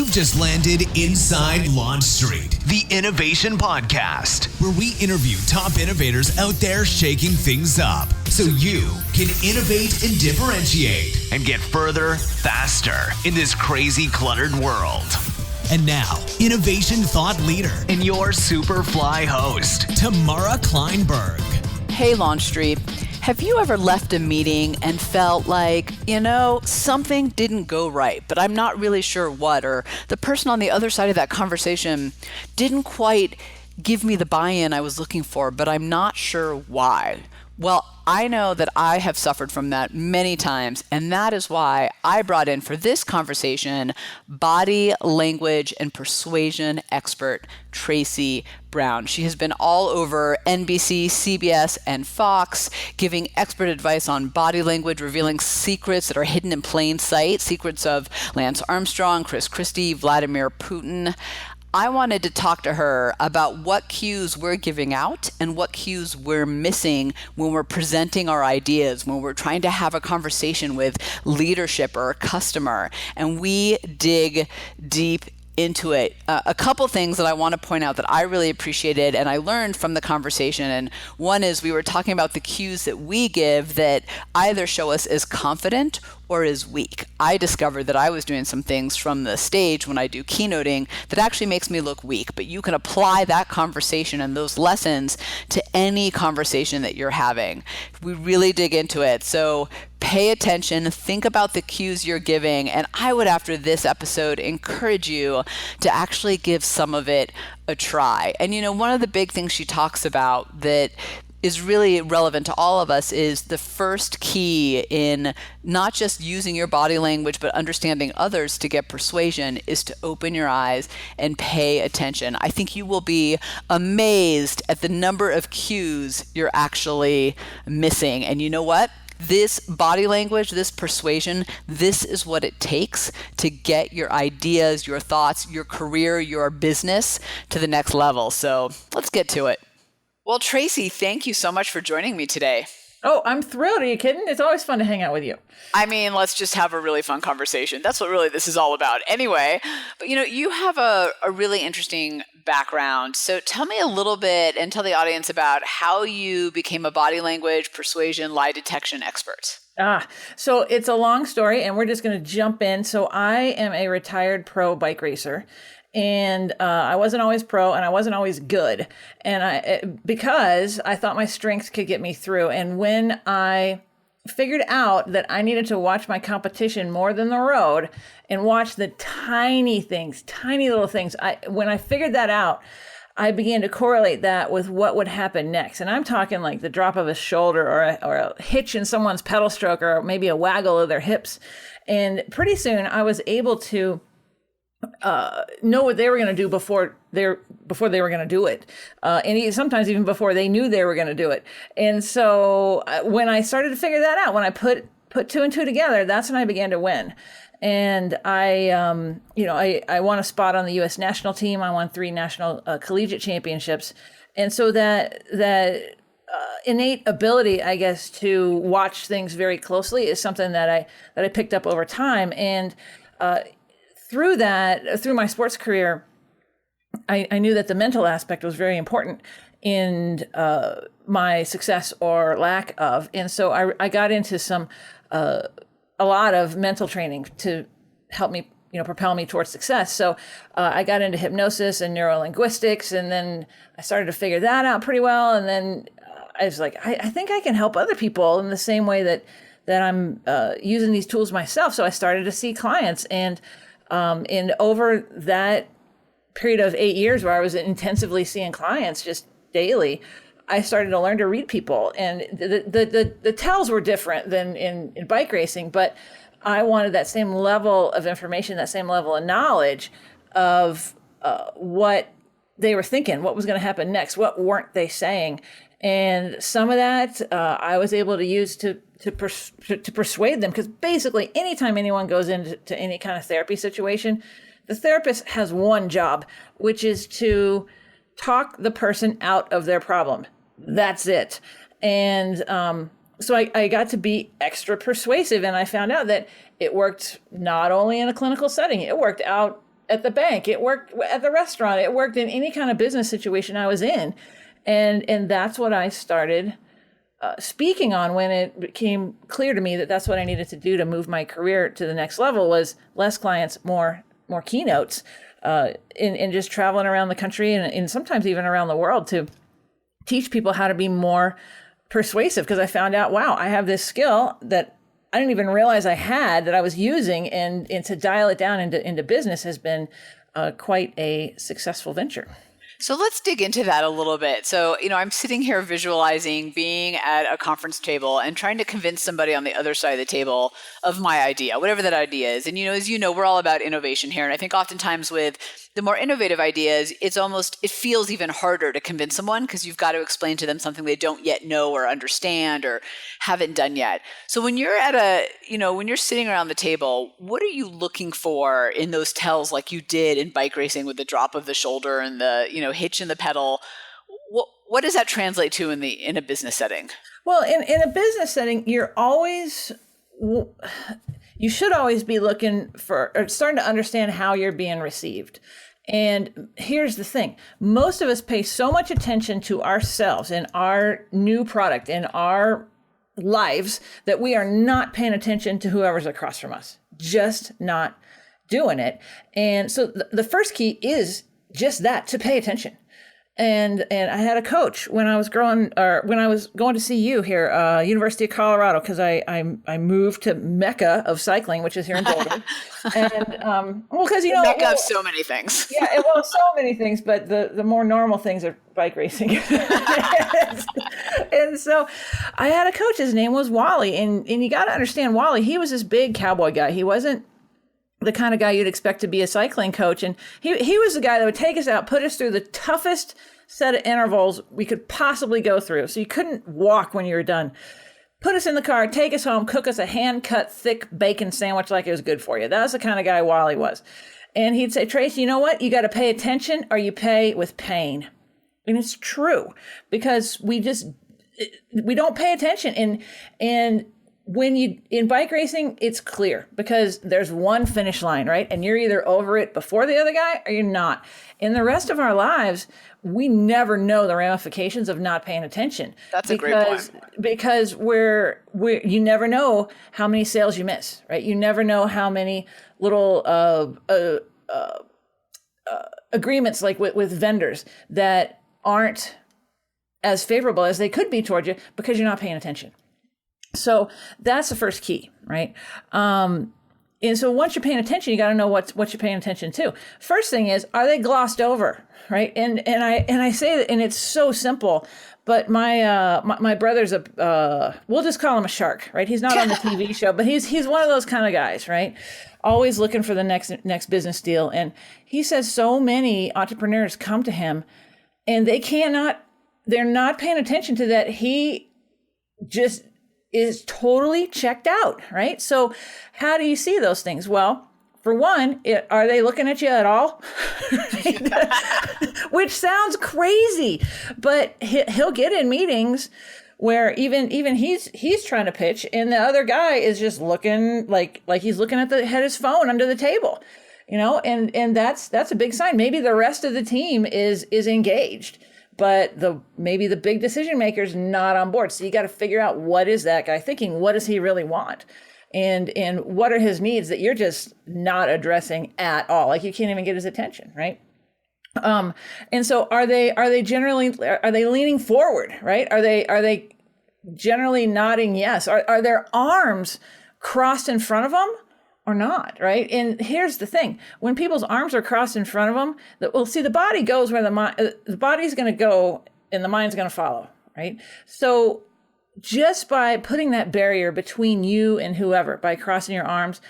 You've just landed inside Launch Street, the innovation podcast, where we interview top innovators out there shaking things up so you can innovate and differentiate and get further, faster in this crazy, cluttered world. And now, innovation thought leader and your Superfly host, Tamara Kleinberg. Hey, Launch Street. Have you ever left a meeting and felt like, something didn't go right, but I'm not really sure what, or the person on the other side of that conversation didn't quite give me the buy-in I was looking for, but I'm not sure why? Well, I know that I have suffered from that many times, and that is why I brought in for this conversation body language and persuasion expert Traci Brown. She has been all over NBC, CBS, and Fox, giving expert advice on body language, revealing secrets that are hidden in plain sight, secrets of Lance Armstrong, Christie, Vladimir Putin. I wanted to talk to her about what cues we're giving out and what cues we're missing when we're presenting our ideas, when we're trying to have a conversation with leadership or a customer, and we dig deep into it. A couple things that I want to point out that I really appreciated and I learned from the conversation. And one is we were talking about the cues that we give that either show us as confident or as weak. I discovered that I was doing some things from the stage when I do keynoting that actually makes me look weak, but you can apply that conversation and those lessons to any conversation that you're having. We really dig into it. So pay attention, think about the cues you're giving, and I would, after this episode, encourage you to actually give some of it a try. And one of the big things she talks about that is really relevant to all of us is the first key in not just using your body language, but understanding others to get persuasion is to open your eyes and pay attention. I think you will be amazed at the number of cues you're actually missing. And you know what? This body language, this persuasion, this is what it takes to get your ideas, your thoughts, your career, your business to the next level. So let's get to it. Well, Traci, thank you so much for joining me today. Oh, I'm thrilled. Are you kidding? It's always fun to hang out with you. I mean, let's just have a really fun conversation. That's what really this is all about anyway. But you have a really interesting background. So tell me a little bit and tell the audience about how you became a body language, persuasion, lie detection expert. So it's a long story and we're just going to jump in. So I am a retired pro bike racer. And I wasn't always pro and I wasn't always good. And because I thought my strength could get me through. And when I figured out that I needed to watch my competition more than the road and watch the tiny things, tiny little things, when I figured that out, I began to correlate that with what would happen next. And I'm talking like the drop of a shoulder or a hitch in someone's pedal stroke or maybe a waggle of their hips. And pretty soon I was able to know what they were going to do before they were going to do it, and sometimes even before they knew they were going to do it. And so when I started to figure that out, when I put two and two together, that's when I began to win. And I won a spot on the U.S. national team. I won 3 national collegiate championships, and so that innate ability, I guess, to watch things very closely is something that I picked up over time. And through my sports career, I knew that the mental aspect was very important in my success or lack of. And so I got into a lot of mental training to help me, propel me towards success. So I got into hypnosis and neurolinguistics, and then I started to figure that out pretty well. And then I was like, I think I can help other people in the same way that I'm using these tools myself. So I started to see clients, and over that period of 8 years where I was intensively seeing clients just daily, I started to learn to read people. And the tells were different than in bike racing, but I wanted that same level of information, that same level of knowledge of what they were thinking, what was going to happen next, what weren't they saying. And some of that I was able to use to persuade them, because basically anytime anyone goes into any kind of therapy situation, the therapist has one job, which is to talk the person out of their problem. That's it. And so I got to be extra persuasive, and I found out that it worked not only in a clinical setting, it worked out at the bank. It worked at the restaurant. It worked in any kind of business situation I was in. And that's what I started speaking on when it became clear to me that that's what I needed to do to move my career to the next level, was less clients, more keynotes, in just traveling around the country and sometimes even around the world to teach people how to be more persuasive. Because I found out, wow, I have this skill that I didn't even realize I had, that I was using, and to dial it down into business has been quite a successful venture. So let's dig into that a little bit. So, I'm sitting here visualizing being at a conference table and trying to convince somebody on the other side of the table of my idea, whatever that idea is. And, as you know, we're all about innovation here. And I think oftentimes with the more innovative ideas, it feels even harder to convince someone because you've got to explain to them something they don't yet know or understand or haven't done yet. So when you're when you're sitting around the table, what are you looking for in those tells like you did in bike racing with the drop of the shoulder and the, hitch in the pedal? What does that translate to in a business setting? Well, in a business setting, you should always be looking for, or starting to understand how you're being received. And here's the thing. Most of us pay so much attention to ourselves and our new product and our lives that we are not paying attention to whoever's across from us, just not doing it. And so the first key is just that, to pay attention. And I had a coach when I was going to CU here, University of Colorado, because I moved to Mecca of cycling, which is here in Boulder. And because Mecca of so many things. Yeah, well, so many things, but the more normal things are bike racing. And so I had a coach. His name was Wally, and you got to understand Wally. He was this big cowboy guy. He wasn't the kind of guy you'd expect to be a cycling coach. And he was the guy that would take us out, put us through the toughest set of intervals we could possibly go through. So you couldn't walk when you were done. Put us in the car, take us home, cook us a hand-cut thick bacon sandwich like it was good for you. That was the kind of guy Wally was. And he'd say, Traci, you know what? You got to pay attention or you pay with pain. And it's true, because we don't pay attention. And when in bike racing, it's clear because there's one finish line, right? And you're either over it before the other guy or you're not. In the rest of our lives, we never know the ramifications of not paying attention. That's a great point. Because you never know how many sales you miss, right? You never know how many little agreements like with vendors that aren't as favorable as they could be toward you because you're not paying attention. So that's the first key, right? And so once you're paying attention, you got to know what you're paying attention to. First thing is, are they glossed over, right? And I say that, and it's so simple. But my brother's we'll just call him a shark, right? He's not on the TV show, but he's one of those kind of guys, right? Always looking for the next business deal. And he says so many entrepreneurs come to him, and they're not paying attention to that. He just is totally checked out, right? So how do you see those things? Well, for one, are they looking at you at all? Which sounds crazy, but he'll get in meetings where even he's trying to pitch, and the other guy is just looking like he's looking at his phone under the table, and that's a big sign. Maybe the rest of the team is engaged, but maybe the big decision maker's not on board. So you got to figure out, what is that guy thinking? What does he really want? And what are his needs that you're just not addressing at all? Like, you can't even get his attention, right? And so are they leaning forward, right? Are they generally nodding yes? Are their arms crossed in front of them or not, right? And here's the thing. When people's arms are crossed in front of them, the body goes where the body's going to go and the mind's going to follow, right? So just by putting that barrier between you and whoever, by crossing your arms,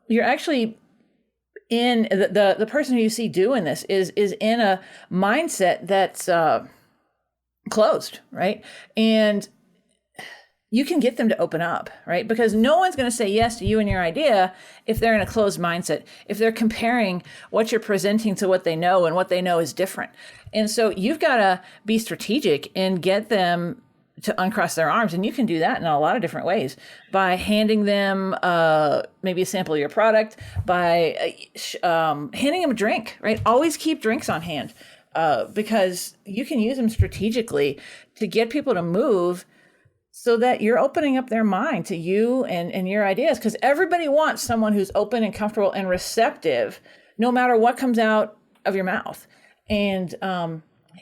you're actually in the person who you see doing this is in a mindset that's closed, right? And you can get them to open up, right? Because no one's going to say yes to you and your idea if they're in a closed mindset, if they're comparing what you're presenting to what they know, and what they know is different. And so you've got to be strategic and get them to uncross their arms. And you can do that in a lot of different ways, by handing them maybe a sample of your product, by handing them a drink, right? Always keep drinks on hand, because you can use them strategically to get people to move, so that you're opening up their mind to you and your ideas. Because everybody wants someone who's open and comfortable and receptive, no matter what comes out of your mouth. And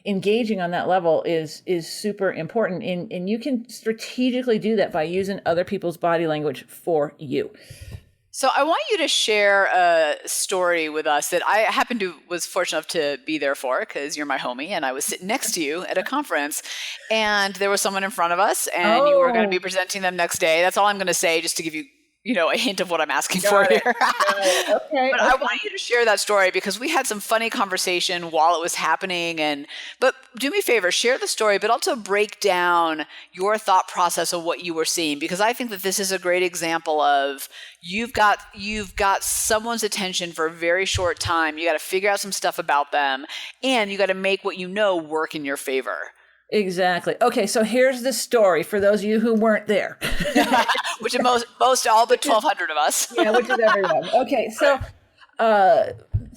engaging on that level is super important. And you can strategically do that by using other people's body language for you. So I want you to share a story with us that I was fortunate enough to be there for, because you're my homie, and I was sitting next to you at a conference, and there was someone in front of us, and you were going to be presenting them next day. That's all I'm going to say, just to give you, a hint of what I'm asking for here. Okay. But I want you to share that story, because we had some funny conversation while it was happening. But do me a favor, share the story, but also break down your thought process of what you were seeing, because I think that this is a great example of you've got someone's attention for a very short time. You got to figure out some stuff about them, and you got to make what you know work in your favor. Exactly. Okay, so here's the story for those of you who weren't there. Which is most all but 1,200 of us. Yeah, which is everyone. Okay, so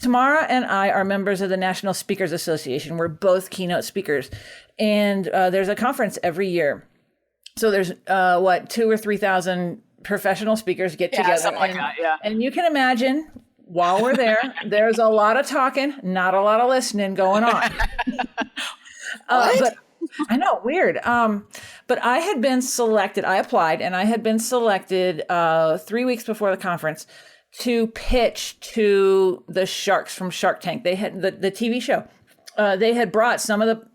Tamara and I are members of the National Speakers Association. We're both keynote speakers. And there's a conference every year. So there's 2,000 or 3,000 professional speakers get together. Something like that, yeah. And you can imagine, while we're there, there's a lot of talking, not a lot of listening going on. But I know, weird. But I had been selected, I applied, and I had been selected 3 weeks before the conference to pitch to the sharks from Shark Tank. They had the TV show. They had brought some of the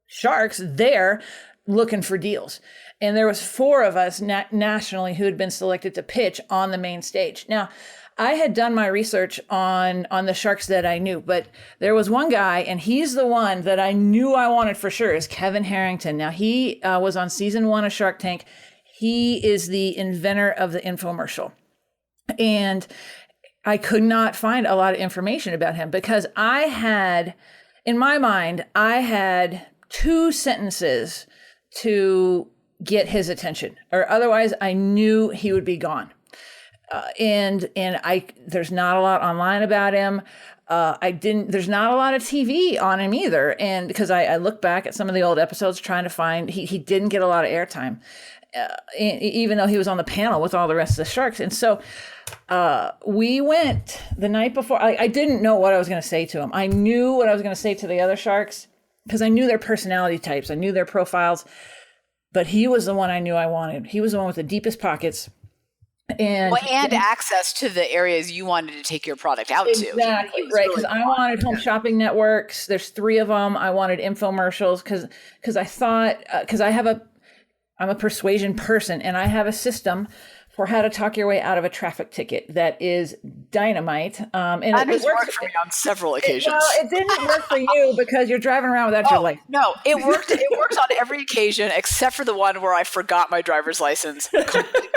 sharks there looking for deals. And there was 4 of us nationally who had been selected to pitch on the main stage. Now, I had done my research on the sharks that I knew, but there was one guy, and he's the one that I knew I wanted for sure, is Kevin Harrington. Now, he was on season 1 of Shark Tank. He is the inventor of the infomercial. And I could not find a lot of information about him, because in my mind, I had 2 sentences to get his attention, or otherwise I knew he would be gone. And there's not a lot online about him. There's not a lot of TV on him either. And because I look back at some of the old episodes trying to find, he didn't get a lot of airtime, even though he was on the panel with all the rest of the sharks. And so, we went the night before. I didn't know what I was going to say to him. I knew what I was going to say to the other sharks, because I knew their personality types. I knew their profiles, but he was the one I knew I wanted. He was the one with the deepest pockets. And access to the areas you wanted to take your product out to. Exactly, right. Because I wanted home shopping networks. There's 3 of them. I wanted infomercials because I thought, because I'm a persuasion person, and I have a system for how to talk your way out of a traffic ticket that is dynamite. And that has worked for me on several occasions. It didn't work for you because you're driving around without your license. No, it worked. It works on every occasion except for the one where I forgot my driver's license completely.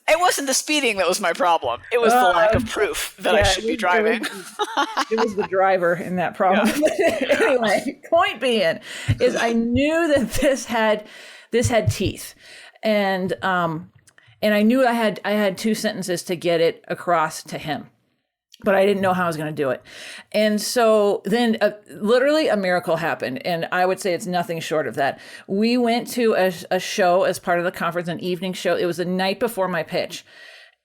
It wasn't the speeding that was my problem. It was the lack of proof that I should be driving. It was the driver in that problem. Yeah. Anyway, point being is I knew that this had teeth, and I knew I had 2 sentences to get it across to him, but I didn't know how I was going to do it. And so then literally a miracle happened. And I would say it's nothing short of that. We went to a show as part of the conference, an evening show. It was the night before my pitch.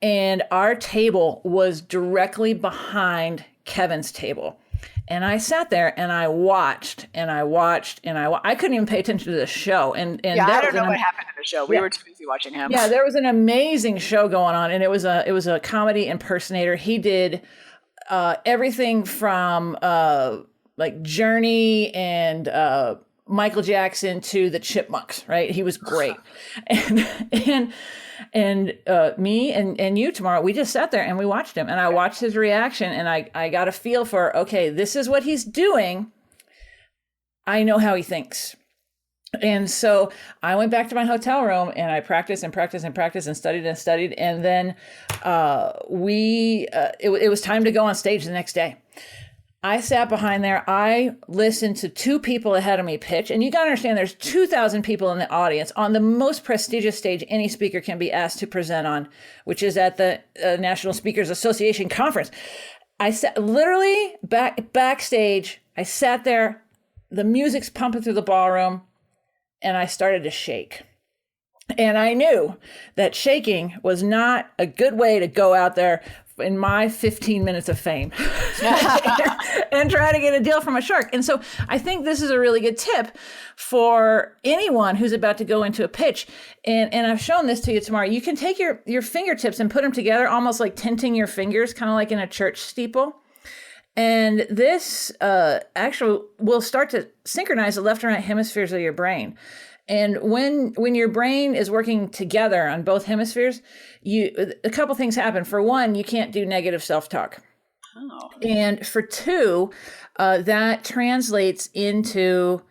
And our table was directly behind Kevin's table. And I sat there and I watched and I watched and I couldn't even pay attention to the show. And I don't know what happened in the show. We were too busy watching him. Yeah, there was an amazing show going on, and it was a comedy impersonator. He did everything from like Journey and Michael Jackson to the Chipmunks, right? He was great. And me and you, Tamara, we just sat there and we watched him, and I watched his reaction, and I got a feel for, okay, this is what he's doing. I know how he thinks. And so I went back to my hotel room and I practiced and practiced and practiced and studied. And then it was time to go on stage the next day. I sat behind there. I listened to two people ahead of me pitch. And you got to understand there's 2,000 people in the audience on the most prestigious stage any speaker can be asked to present on, which is at the National Speakers Association conference. I sat literally backstage. I sat there. The music's pumping through the ballroom and I started to shake. And I knew that shaking was not a good way to go out there in my 15 minutes of fame and try to get a deal from a shark. And so I think this is a really good tip for anyone who's about to go into a pitch. And I've shown this to you, Tamara. You can take your fingertips and put them together, almost like tinting your fingers, kind of like in a church steeple. And this actually will start to synchronize the left and right hemispheres of your brain. And when your brain is working together on both hemispheres, a couple things happen. For one, you can't do negative self-talk. Oh. And for two, that translates into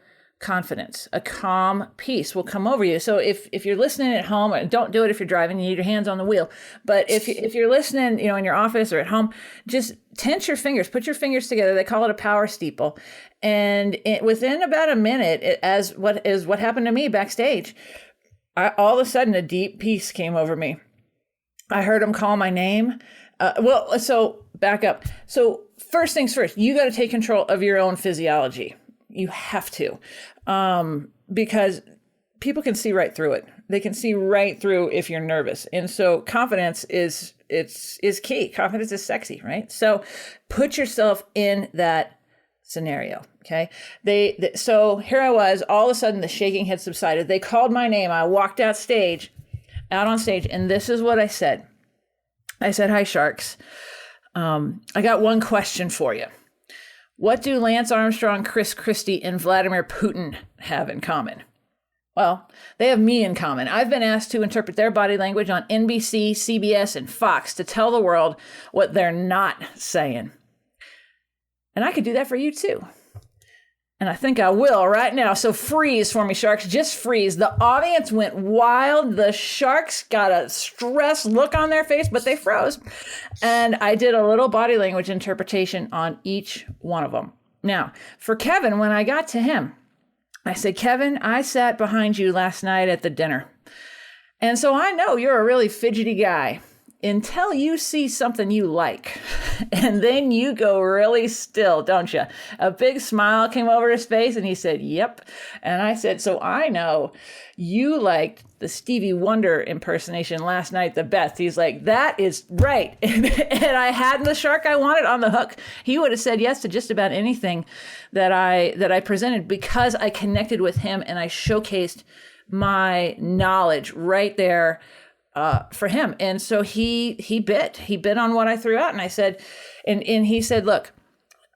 confidence. A calm peace will come over you. So if you're listening at home, don't do it if you're driving, you need your hands on the wheel. But if you're listening, in your office or at home, just tense your fingers, put your fingers together. They call it a power steeple. And within about a minute, what happened to me backstage, all of a sudden a deep peace came over me. I heard him call my name. So back up. So first things first, you got to take control of your own physiology. You have to, because people can see right through it. They can see right through if you're nervous. And so confidence is key. Confidence is sexy, right? So put yourself in that scenario. Okay. So here I was, all of a sudden the shaking had subsided. They called my name. I walked out on stage. And this is what I said. I said, "Hi, sharks. I got one question for you. What do Lance Armstrong, Christie, and Vladimir Putin have in common?" Well, they have me in common. I've been asked to interpret their body language on NBC, CBS, and Fox to tell the world what they're not saying. And I could do that for you too. And I think I will right now. So freeze for me, sharks. Just freeze. The audience went wild. The sharks got a stressed look on their face, but they froze. And I did a little body language interpretation on each one of them. Now, for Kevin, when I got to him, I said, "Kevin, I sat behind you last night at the dinner. And so I know you're a really fidgety guy until you see something you like. And then you go really still, don't you?" A big smile came over his face and he said, "Yep." And I said, "So I know you liked the Stevie Wonder impersonation last night the best." He's like, "That is right." And I had the shark I wanted on the hook. He would have said yes to just about anything that I presented because I connected with him and I showcased my knowledge right there for him. And so he bit on what I threw out. And I said, and he said, "Look,"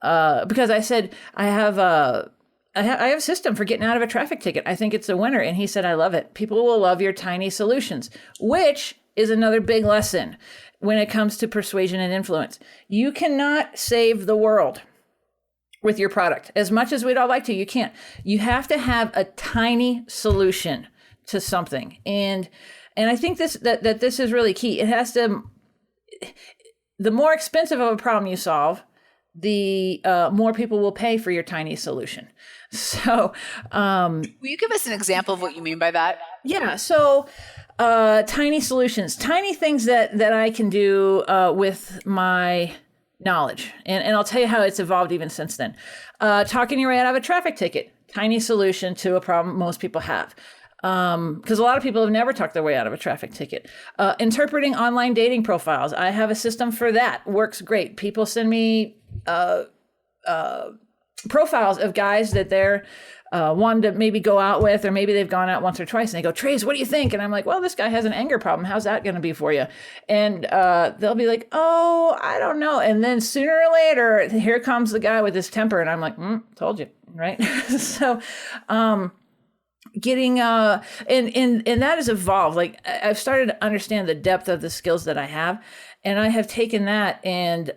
because I said, I have a system for getting out of a traffic ticket. I think it's a winner." And he said, "I love it. People will love your tiny solutions," which is another big lesson when it comes to persuasion and influence. You cannot save the world with your product. As much as we'd all like to, you can't. You have to have a tiny solution to something. And I think this is really key. It has to, the more expensive of a problem you solve, the more people will pay for your tiny solution. So, will you give us an example of what you mean by that? Yeah. So, tiny solutions, tiny things that I can do with my knowledge. And I'll tell you how it's evolved even since then. Talking your way out of a traffic ticket, tiny solution to a problem most people have. Because a lot of people have never talked their way out of a traffic ticket. Interpreting online dating profiles. I have a system for that. Works great. People send me profiles of guys that they're wanting to maybe go out with, or maybe they've gone out once or twice, and they go, "Trace, what do you think?" And I'm like, "Well, this guy has an anger problem. How's that going to be for you?" And they'll be like, "Oh, I don't know." And then sooner or later, here comes the guy with his temper, and I'm like, "Told you," right? So, getting and that has evolved. Like I've started to understand the depth of the skills that I have, and I have taken that and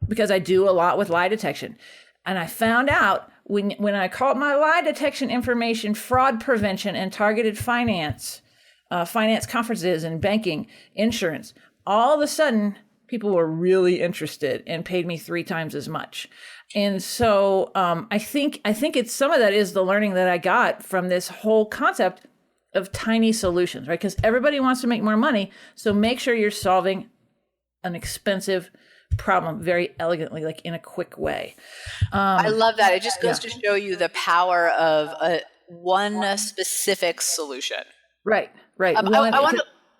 because I do a lot with lie detection, and I found out when I called my lie detection information fraud prevention and targeted finance conferences and banking, insurance, all of a sudden people were really interested and paid me 3 times as much. And so I think it's some of that is the learning that I got from this whole concept of tiny solutions, right? Because everybody wants to make more money. So make sure you're solving an expensive problem very elegantly, like in a quick way. I love that. It just goes to show you the power of one specific solution. Right.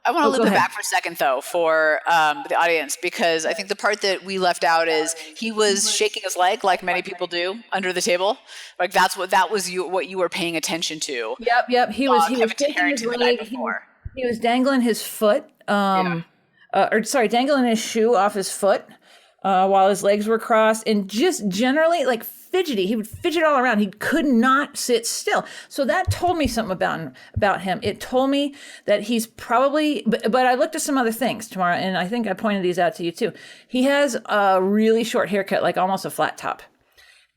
I want to loop it back for a second, though, for the audience, because I think the part that we left out is he was shaking his leg, like many people do, under the table. Like that was what you were paying attention to. Yep. He was shaking his leg. He was dangling his foot, dangling his shoe off his foot while his legs were crossed, and just generally like fidgety. He would fidget all around. He could not sit still. So that told me something about him. It told me that he's probably, but I looked at some other things, Tamara, and I think I pointed these out to you too. He has a really short haircut, like almost a flat top.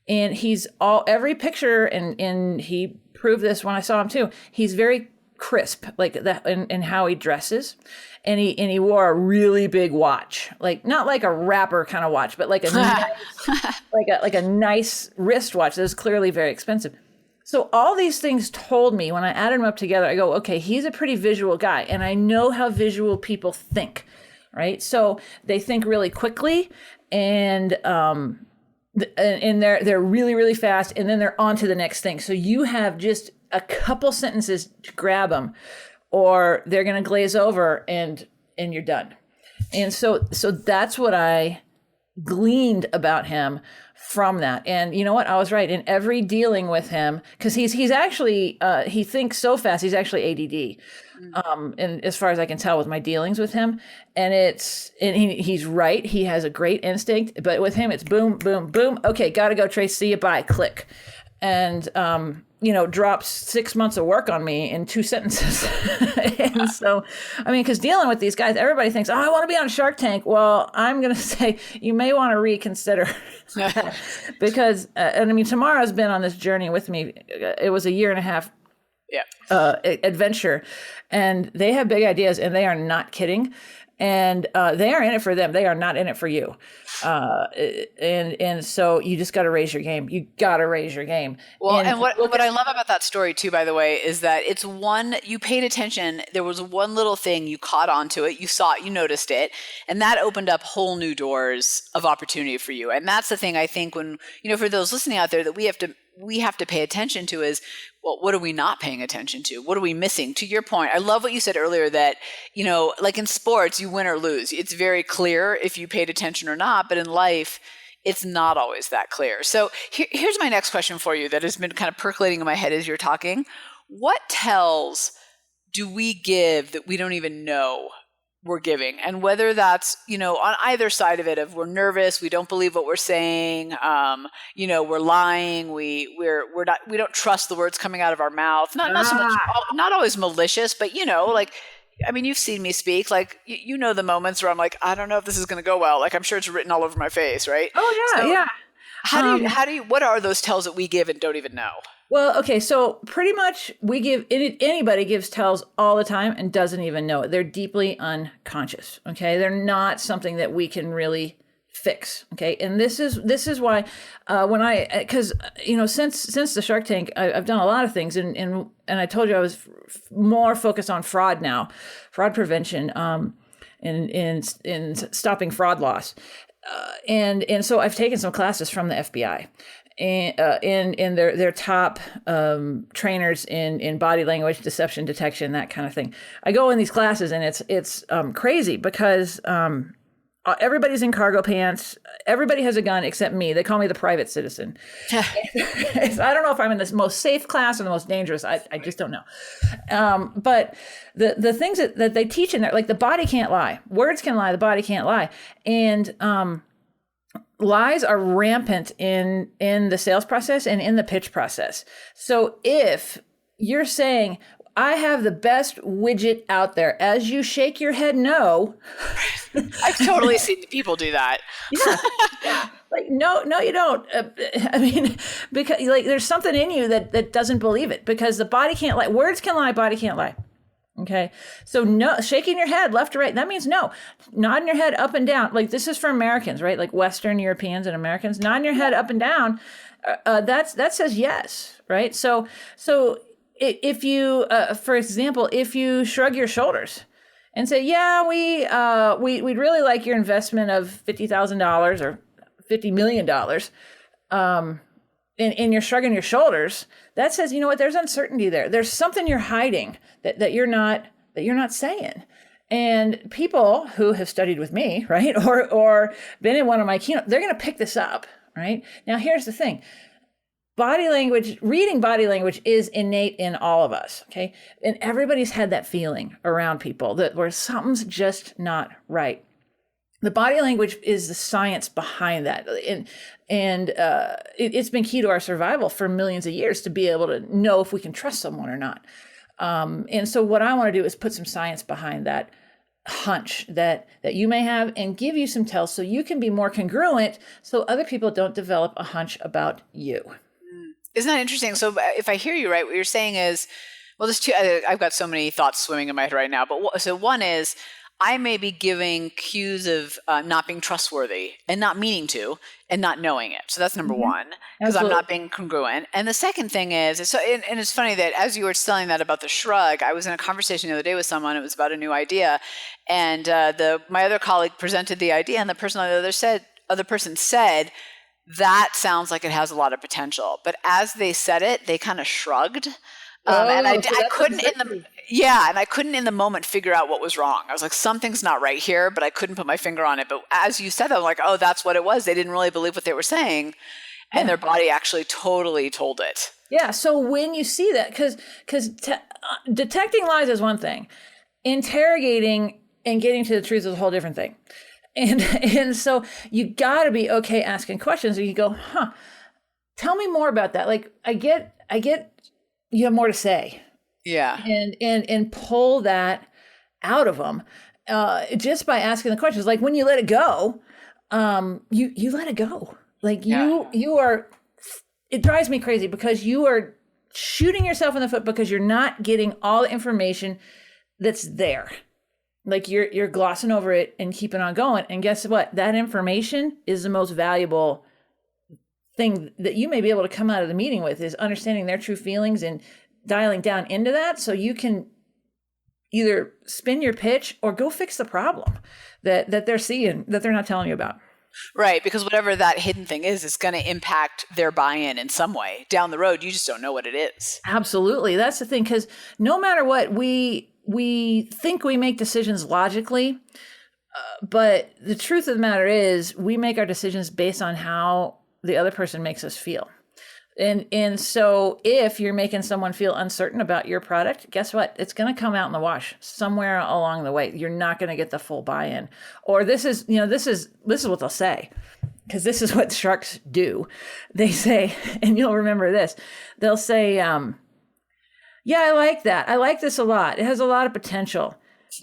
And every picture, and he proved this when I saw him too, he's very crisp, like that in how he dresses. And he wore a really big watch, like not like a rapper kind of watch, but like a nice, like a nice wristwatch that was clearly very expensive. So all these things told me, when I added them up together, I go, okay, he's a pretty visual guy, and I know how visual people think, right? So they think really quickly, and they're really, really fast, and then they're on to the next thing. So you have just a couple sentences to grab them, or they're going to glaze over and you're done. And so that's what I gleaned about him from that. And you know what? I was right in every dealing with him, because he's actually, he thinks so fast. He's actually ADD. And as far as I can tell with my dealings with him, and he's right. He has a great instinct, but with him, it's boom, boom, boom. Okay. Got to go, Trace. See you. Bye. Click. And, drops 6 months of work on me in 2 sentences. And so, I mean, because dealing with these guys, everybody thinks, oh, I want to be on Shark Tank. Well, I'm going to say you may want to reconsider that, because, and I mean, Tamara's been on this journey with me. It was a 1.5 year adventure, and they have big ideas, and they are not kidding. And they are in it for them. They are not in it for you. And so you just got to raise your game. You got to raise your game. Well, and what I love about that story too, by the way, is that you paid attention. There was one little thing, you caught onto it, you saw it, you noticed it, and that opened up whole new doors of opportunity for you. And that's the thing I think when, for those listening out there, that we have to pay attention to is, well, what are we not paying attention to? What are we missing? To your point, I love what you said earlier that, like in sports, you win or lose. It's very clear if you paid attention or not, but in life, it's not always that clear. So here's my next question for you that has been kind of percolating in my head as you're talking. What tells do we give that we don't even know we're giving? And whether that's, on either side of it, if we're nervous, we don't believe what we're saying, we're lying, we don't trust the words coming out of our mouth. Not so much, not always malicious, but you've seen me speak, like, the moments where I'm like, I don't know if this is going to go well. Like, I'm sure it's written all over my face, right? Oh yeah, yeah. How do you, what are those tells that we give and don't even know? Well, okay, so pretty much anybody gives tells all the time and doesn't even know it. They're deeply unconscious, okay? They're not something that we can really fix, okay? And this is why because since the Shark Tank, I've done a lot of things, and I told you I was more focused on fraud now, fraud prevention, in stopping fraud loss, and so I've taken some classes from the FBI. In their top trainers in body language, deception detection, that kind of thing. I go in these classes, and it's crazy because everybody's in cargo pants. Everybody has a gun except me. They call me the private citizen. I don't know if I'm in the most safe class or the most dangerous. I just don't know. But the things that they teach in there, like the body can't lie. Words can lie. The body can't lie. And lies are rampant in the sales process and in the pitch process. So if you're saying, I have the best widget out there, as you shake your head no. I've totally seen people do that. Yeah. Like, no, you don't. Because there's something in you that doesn't believe it, because the body can't lie. Words can lie, body can't lie. Okay. So no, shaking your head left to right, that means no. Nodding your head up and down. Like this is for Americans, right? Like Western Europeans and Americans. Nodding your head up and down, that says yes, right? So if you, for example, if you shrug your shoulders and say, yeah, we'd really like your investment of $50,000 or $50 million, and you're shrugging your shoulders, that says, you know what, there's uncertainty there. There's something you're hiding that you're not saying. And people who have studied with me, right, or been in one of my keynotes, they're going to pick this up, right? Now, here's the thing. Body language, reading body language is innate in all of us, okay? And everybody's had that feeling around people that where something's just not right. The body language is the science behind that. And it's been key to our survival for millions of years to be able to know if we can trust someone or not. And so what I want to do is put some science behind that hunch that you may have and give you some tells so you can be more congruent so other people don't develop a hunch about you. Isn't that interesting? So if I hear you right, what you're saying is, well, there's two, I've got so many thoughts swimming in my head right now. But so one is, I may be giving cues of not being trustworthy and not meaning to and not knowing it. So that's number one, because I'm not being congruent. And the second thing is, so, and it's funny that as you were telling that about the shrug, I was in a conversation the other day with someone. It was about a new idea. And my other colleague presented the idea, and the person on the other person said, that sounds like it has a lot of potential. But as they said it, they kind of shrugged. And I couldn't and I couldn't in the moment figure out what was wrong. I was like, something's not right here, but I couldn't put my finger on it. But as you said, I'm like, oh, that's what it was. They didn't really believe what they were saying. And their body actually totally told it. Yeah. So when you see that, because detecting lies is one thing. Interrogating and getting to the truth is a whole different thing. And so you got to be okay asking questions. And you go, tell me more about that. Like, I get you have more to say. Yeah. And pull that out of them just by asking the questions. Like when you let it go, you let it go. Like you are, it drives me crazy because you are shooting yourself in the foot because you're not getting all the information that's there. Like you're glossing over it and keeping on going. And guess what? That information is the most valuable thing that you may be able to come out of the meeting with, is understanding their true feelings and dialing down into that so you can either spin your pitch or go fix the problem that they're seeing, that they're not telling you about. Right, because whatever that hidden thing is going to impact their buy-in in some way. Down the road, you just don't know what it is. Absolutely. That's the thing, because no matter what, we think we make decisions logically, but the truth of the matter is we make our decisions based on how the other person makes us feel. And so if you're making someone feel uncertain about your product, guess what? It's going to come out in the wash somewhere along the way. You're not going to get the full buy-in. Or this is what they'll say, because this is what sharks do. They say, and you'll remember this, they'll say, yeah, I like that. I like this a lot. It has a lot of potential.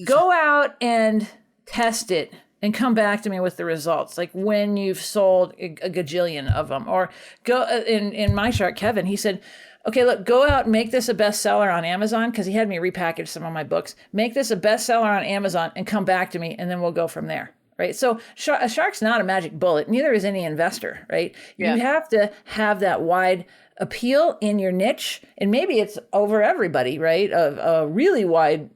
Go out and test it and come back to me with the results, like when you've sold a gajillion of them. Or go in my shark, Kevin, he said, okay, look, go out and make this a bestseller on Amazon, because he had me repackage some of my books. Make this a bestseller on Amazon and come back to me, and then we'll go from there, right? So a shark's not a magic bullet. Neither is any investor, right? Yeah. You have to have that wide appeal in your niche, and maybe it's over everybody, right? A really wide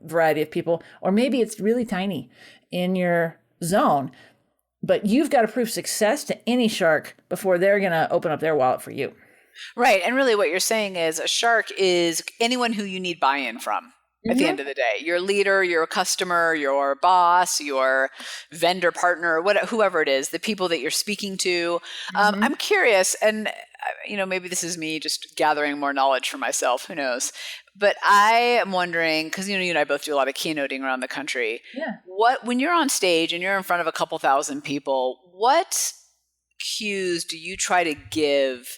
variety of people, or maybe it's really tiny in your zone, but you've got to prove success to any shark before they're going to open up their wallet for you. Right. And really what you're saying is a shark is anyone who you need buy-in from at the end of the day. Your leader, your customer, your boss, your vendor partner, whoever it is, the people that you're speaking to. I'm curious, and maybe this is me just gathering more knowledge for myself, who knows? But I am wondering, because you and I both do a lot of keynoting around the country. Yeah. When you're on stage and you're in front of a couple thousand people, what cues do you try to give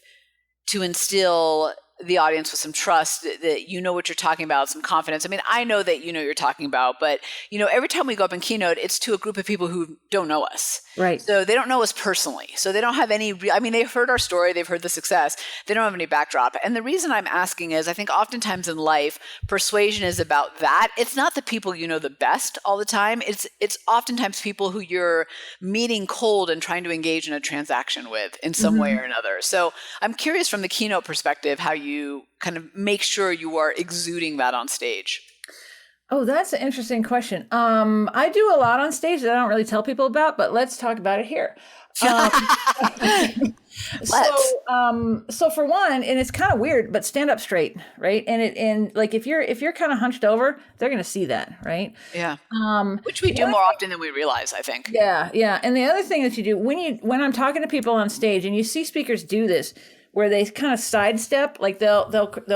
to instill the audience with some trust that you know what you're talking about, some confidence. I mean, I know that you know what you're talking about, but every time we go up in keynote, it's to a group of people who don't know us. Right. So they don't know us personally. So they don't have any, they've heard our story, they've heard the success. They don't have any backdrop. And the reason I'm asking is I think oftentimes in life, persuasion is about that. It's not the people you know the best all the time. It's oftentimes people who you're meeting cold and trying to engage in a transaction with in some way or another. So I'm curious from the keynote perspective, how you kind of make sure you are exuding that on stage. Oh, that's an interesting question. I do a lot on stage that I don't really tell people about, but let's talk about it here. So for one, and it's kind of weird, but stand up straight, right? And like if you're kind of hunched over, they're going to see that, right? Yeah. Which we do more often than we realize, I think. Yeah, yeah. And the other thing that you do when I'm talking to people on stage, and you see speakers do this, where they kind of sidestep, like they'll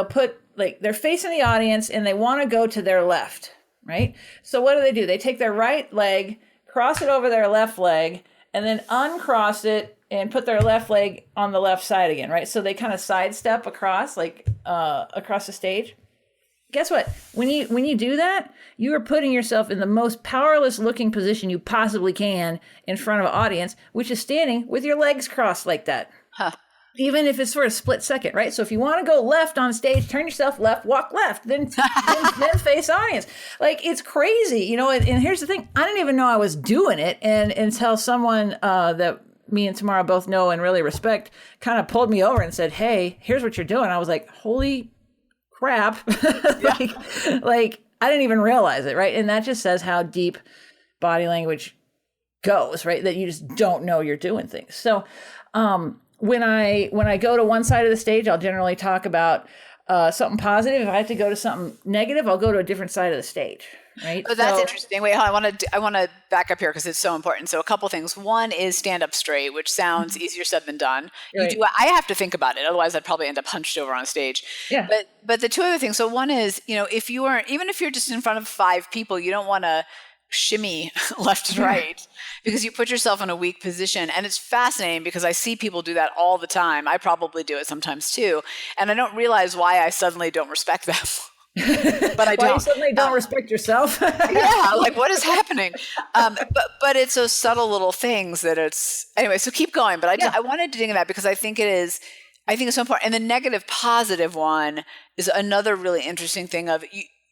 put like they're facing the audience and they want to go to their left, right? So what do? They take their right leg, cross it over their left leg, and then uncross it and put their left leg on the left side again, right? So they kind of sidestep across, like across the stage. Guess what? When you do that, you are putting yourself in the most powerless looking position you possibly can in front of an audience, which is standing with your legs crossed like that. Huh. Even if it's for a split second, right? So if you want to go left on stage, turn yourself left, walk left, then face audience. Like, it's crazy, and here's the thing. I didn't even know I was doing it. And until someone that me and Tamara both know and really respect kind of pulled me over and said, hey, here's what you're doing. I was like, holy crap. like I didn't even realize it, right? And that just says how deep body language goes, right? That you just don't know you're doing things. So, when I go to one side of the stage, I'll generally talk about something positive. If I have to go to something negative, I'll go to a different side of the stage, right? Oh, that's interesting. Wait, I want to back up here because it's so important. So a couple things. One is stand up straight, which sounds easier said than done. Right. I have to think about it. Otherwise, I'd probably end up hunched over on stage. Yeah. But the two other things. So one is, even if you're just in front of 5 people, you don't want to shimmy left and right because you put yourself in a weak position. And it's fascinating because I see people do that all the time. I probably do it sometimes too. And I don't realize why I suddenly don't respect them. But I don't. Why you suddenly don't respect yourself? Yeah, like what is happening? But it's those subtle little things that anyway, so keep going. But I wanted to dig in that because I think it's so important. And the negative positive one is another really interesting thing of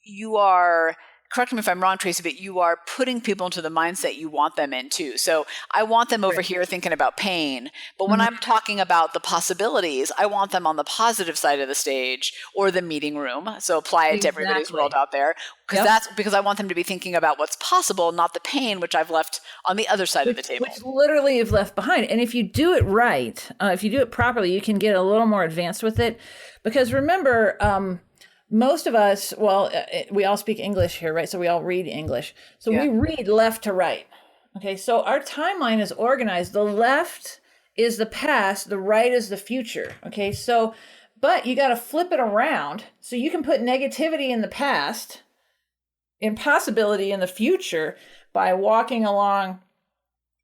you are, correct me if I'm wrong, Traci, but you are putting people into the mindset you want them in too. So I want them over here thinking about pain, but when I'm talking about the possibilities, I want them on the positive side of the stage or the meeting room. So apply it to everybody's world out there, because that's because I want them to be thinking about what's possible, not the pain, which I've left on the other side of the table. Which literally you've left behind. And if you do it right, if you do it properly, you can get a little more advanced with it. Because remember, most of us, we all speak English here, right? So we all read English. So we read left to right. Okay, so our timeline is organized. The left is the past, the right is the future. Okay, so, but you got to flip it around so you can put negativity in the past, impossibility in the future by walking along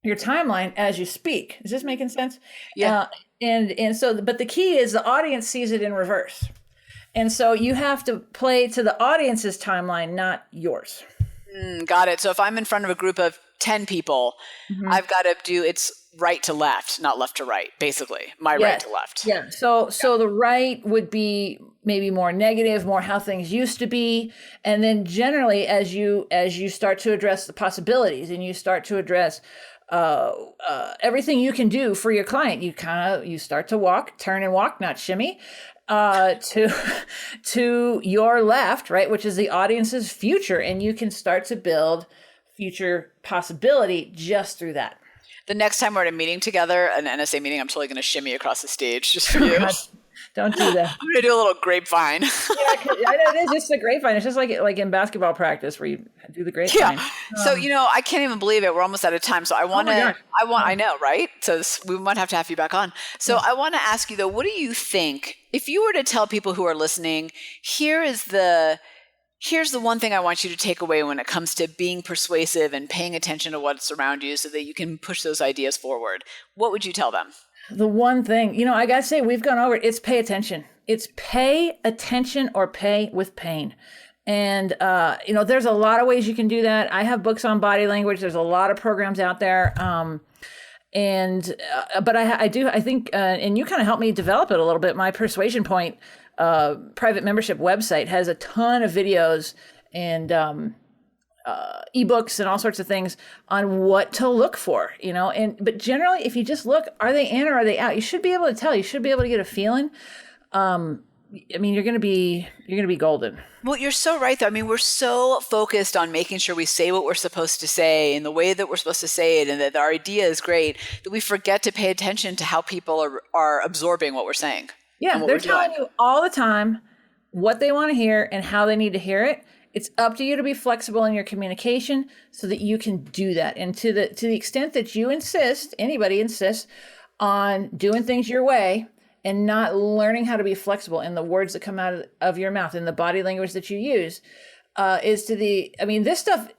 your timeline as you speak. Is this making sense? Yeah. And so, but the key is the audience sees it in reverse. And so you have to play to the audience's timeline, not yours. Got it. So if I'm in front of a group of 10 people, I've got to do it's right to left, not left to right, basically. Right to left. Yeah. So the right would be maybe more negative, more how things used to be. And then generally as you start to address the possibilities and you start to address everything you can do for your client, you start to turn and walk, not shimmy. To your left, right, which is the audience's future, and you can start to build future possibility just through that. The next time we're at a meeting together, an NSA meeting, I'm totally going to shimmy across the stage just for you. Don't do that. I'm going to do a little grapevine. Yeah, it is just a grapevine. It's just like in basketball practice where you do the grapevine. Yeah. So, I can't even believe it. We're almost out of time. So I know, right? So we might have to have you back on. So I want to ask you though, what do you think, if you were to tell people who are listening, here's the one thing I want you to take away when it comes to being persuasive and paying attention to what's around you so that you can push those ideas forward, what would you tell them? The one thing, I got to say, we've gone over it. It's pay attention. It's pay attention or pay with pain. And, there's a lot of ways you can do that. I have books on body language. There's a lot of programs out there. But I think, and you kind of helped me develop it a little bit. My Persuasion Point private membership website has a ton of videos and ebooks and all sorts of things on what to look for, but generally, if you just look, are they in or are they out? You should be able to tell. You should be able to get a feeling. You're going to be golden. Well, you're so right, though. We're so focused on making sure we say what we're supposed to say in the way that we're supposed to say it, and that our idea is great, that we forget to pay attention to how people are absorbing what we're saying. Yeah, they're telling you all the time what they want to hear and how they need to hear it. It's up to you to be flexible in your communication so that you can do that. And to the extent that you anybody insists on doing things your way, and not learning how to be flexible in the words that come out of your mouth and the body language that you use, this stuff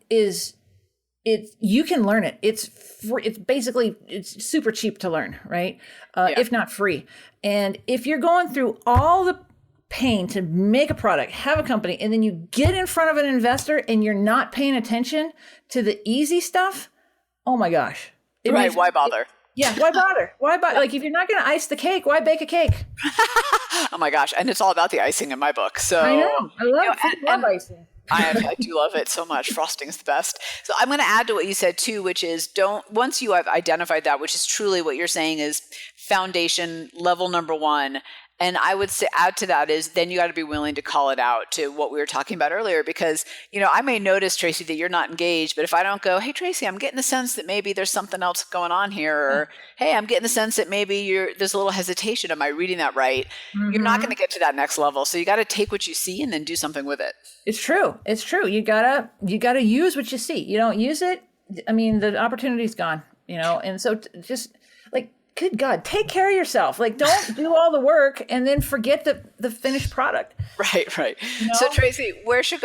you can learn it. It's free. It's super cheap to learn, right? If not free. And if you're going through all the pain to make a product, have a company, and then you get in front of an investor and you're not paying attention to the easy stuff, oh my gosh. Why bother? Why bother? Like, if you're not going to ice the cake, why bake a cake? Oh my gosh. And it's all about the icing in my book. So I know. I love icing. I do love it so much. Frosting's the best. So I'm going to add to what you said too, which is once you have identified that, which is truly what you're saying is foundation level number one. And I would say add to that is then you got to be willing to call it out to what we were talking about earlier, because, I may notice, Traci, that you're not engaged, but if I don't go, hey, Traci, I'm getting the sense that maybe there's something else going on here, or hey, I'm getting the sense that maybe there's a little hesitation. Am I reading that right? Mm-hmm. You're not going to get to that next level. So you got to take what you see and then do something with it. It's true. You gotta use what you see. You don't use it, the opportunity's gone, and so just like, good God, take care of yourself. Like, don't do all the work and then forget the finished product. Right. So Traci, where should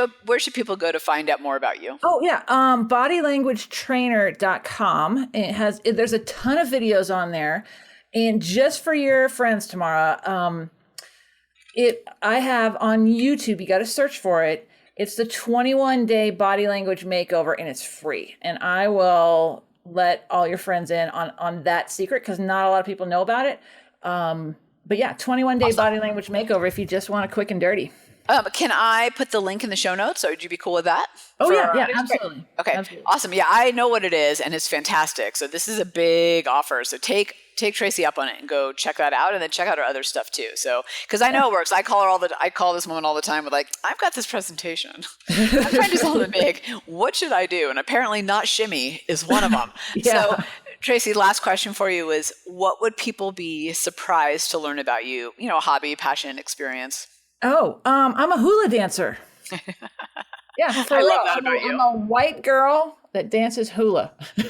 people go to find out more about you? Oh yeah. Bodylanguagetrainer.com. There's a ton of videos on there. And just for your friends, Tamara, I have on YouTube, you got to search for it. It's the 21-day body language makeover, and it's free. And I will let all your friends in on that secret, because not a lot of people know about it. But yeah, 21-day body language makeover if you just want a quick and dirty. Can I put the link in the show notes, or would you be cool with that? Oh yeah, absolutely. Okay, absolutely. Awesome. Yeah, I know what it is, and it's fantastic. So this is a big offer. So take Traci up on it and go check that out, and then check out her other stuff too. So, because I know it works. I call this woman all the time with like, I've got this presentation. I'm trying to sell it big. What should I do? And apparently not shimmy is one of them. Yeah. So Traci, last question for you is, what would people be surprised to learn about you? Hobby, passion, experience. Oh, I'm a hula dancer. Yeah, I love that about you. I'm a white girl that dances hula. And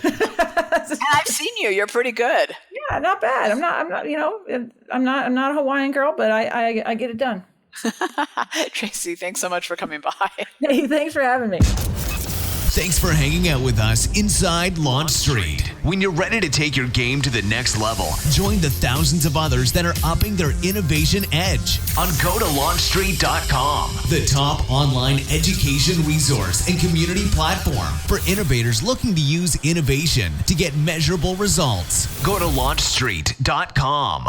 I've seen you. You're pretty good. Yeah, not bad. I'm not a Hawaiian girl, but I get it done. Traci, thanks so much for coming by. Hey, thanks for having me. Thanks for hanging out with us inside Launch Street. When you're ready to take your game to the next level, join the thousands of others that are upping their innovation edge on GoToLaunchStreet.com, the top online education resource and community platform for innovators looking to use innovation to get measurable results. GoToLaunchStreet.com.